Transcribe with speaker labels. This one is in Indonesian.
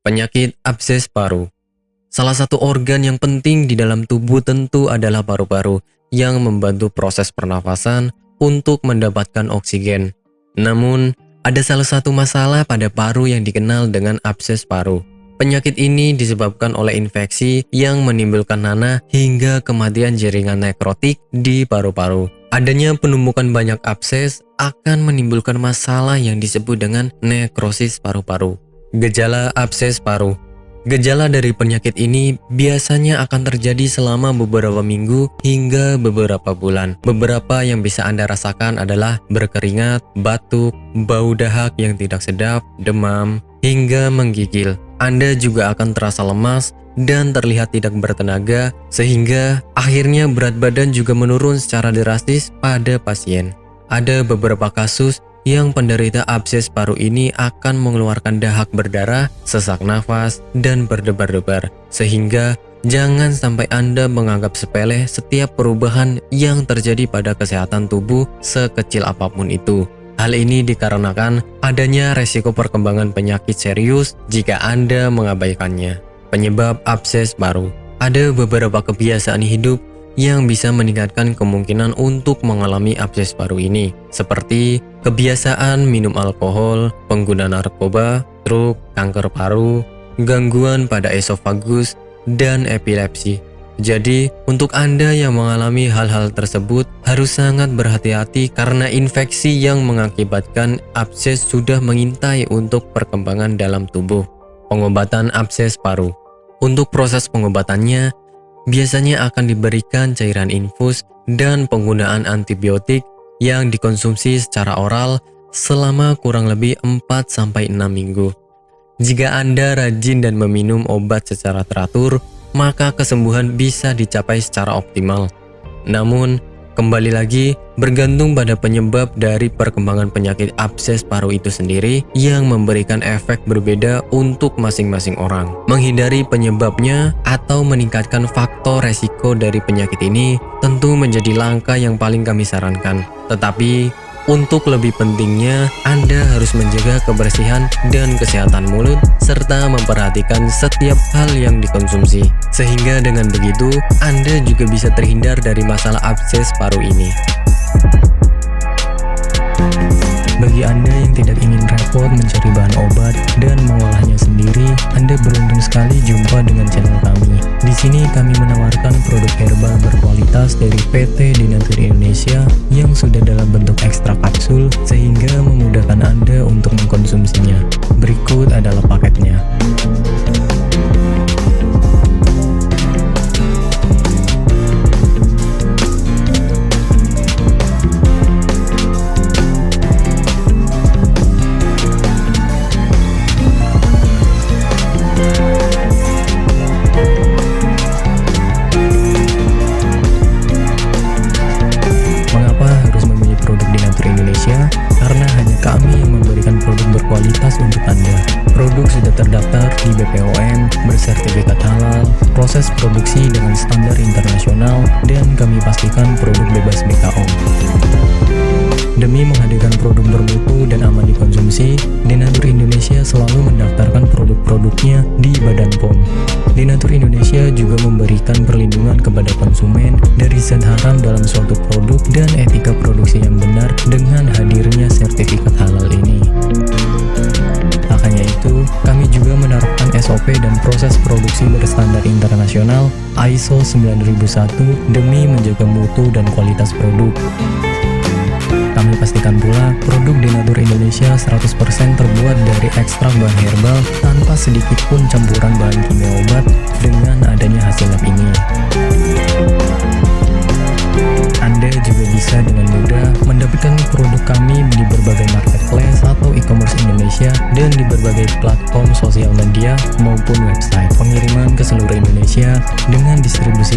Speaker 1: Penyakit abses paru. Salah satu organ yang penting di dalam tubuh tentu adalah paru-paru yang membantu proses pernafasan untuk mendapatkan oksigen. Namun, ada salah satu masalah pada paru yang dikenal dengan abses paru. Penyakit ini disebabkan oleh infeksi yang menimbulkan nanah hingga kematian jaringan nekrotik di paru-paru. Adanya penumpukan banyak abses akan menimbulkan masalah yang disebut dengan nekrosis paru-paru. Gejala abses paru. Gejala dari penyakit ini biasanya akan terjadi selama beberapa minggu hingga beberapa bulan. Beberapa yang bisa Anda rasakan adalah berkeringat, batuk, bau dahak yang tidak sedap, demam, hingga menggigil. Anda juga akan terasa lemas dan terlihat tidak bertenaga, sehingga akhirnya berat badan juga menurun secara drastis pada pasien. Ada beberapa kasus yang penderita abses paru ini akan mengeluarkan dahak berdarah, sesak nafas, dan berdebar-debar. Sehingga jangan sampai Anda menganggap sepele setiap perubahan yang terjadi pada kesehatan tubuh sekecil apapun itu. Hal ini dikarenakan adanya resiko perkembangan penyakit serius jika Anda mengabaikannya. Penyebab abses paru. Ada beberapa kebiasaan hidup yang bisa meningkatkan kemungkinan untuk mengalami abses paru ini, seperti kebiasaan minum alkohol, pengguna narkoba, stroke, kanker paru, gangguan pada esofagus, dan epilepsi. Jadi, untuk Anda yang mengalami hal-hal tersebut harus sangat berhati-hati karena infeksi yang mengakibatkan abses sudah mengintai untuk perkembangan dalam tubuh. Pengobatan abses paru. Untuk proses pengobatannya, biasanya akan diberikan cairan infus dan penggunaan antibiotik yang dikonsumsi secara oral selama kurang lebih 4-6 minggu. Jika Anda rajin dan meminum obat secara teratur, maka kesembuhan bisa dicapai secara optimal. Namun, kembali lagi bergantung pada penyebab dari perkembangan penyakit abses paru itu sendiri yang memberikan efek berbeda untuk masing-masing orang. Menghindari penyebabnya atau meningkatkan faktor resiko dari penyakit ini tentu menjadi langkah yang paling kami sarankan. Tetapi, untuk lebih pentingnya, Anda harus menjaga kebersihan dan kesehatan mulut serta memperhatikan setiap hal yang dikonsumsi. Sehingga dengan begitu, Anda juga bisa terhindar dari masalah abses paru ini. Bagi Anda yang tidak ingin repot mencari bahan obat dan mengolahnya sendiri, Anda beruntung sekali jumpa dengan channel kami. Di sini kami menawarkan produk herbal berkualitas dari PT Denatur Indonesia yang sudah dalam bentuk ekstrak kapsul sehingga memudahkan Anda untuk mengkonsumsinya. Berikut adalah paketnya. Karena hanya kami yang memberikan produk berkualitas untuk Anda. Produk sudah terdaftar di BPOM, bersertifikat halal, proses produksi dengan standar internasional, dan kami pastikan produk bebas BKO. Demi menghadirkan produk bermutu dan aman dikonsumsi, Denatur Indonesia selalu mendaftarkan produk-produknya di Badan POM. Denatur Indonesia juga memberikan perlindungan kepada konsumen dari zat haram dalam suatu produk dan etika produksi yang benar dengan hadirnya sertifikat halal ini. Tak hanya itu, kami juga menerapkan SOP dan proses produksi berstandar internasional ISO 9001 demi menjaga mutu dan kualitas produk. Kami pastikan pula produk Denatur Indonesia 100% terbuat dari ekstrak bahan herbal tanpa sedikit pun campuran bahan kimia obat dengan adanya hasil lab ini. Anda juga bisa dengan mudah mendapatkan produk kami di berbagai marketplace atau e-commerce Indonesia dan di berbagai platform sosial media maupun website. Pengiriman ke seluruh Indonesia dengan distribusi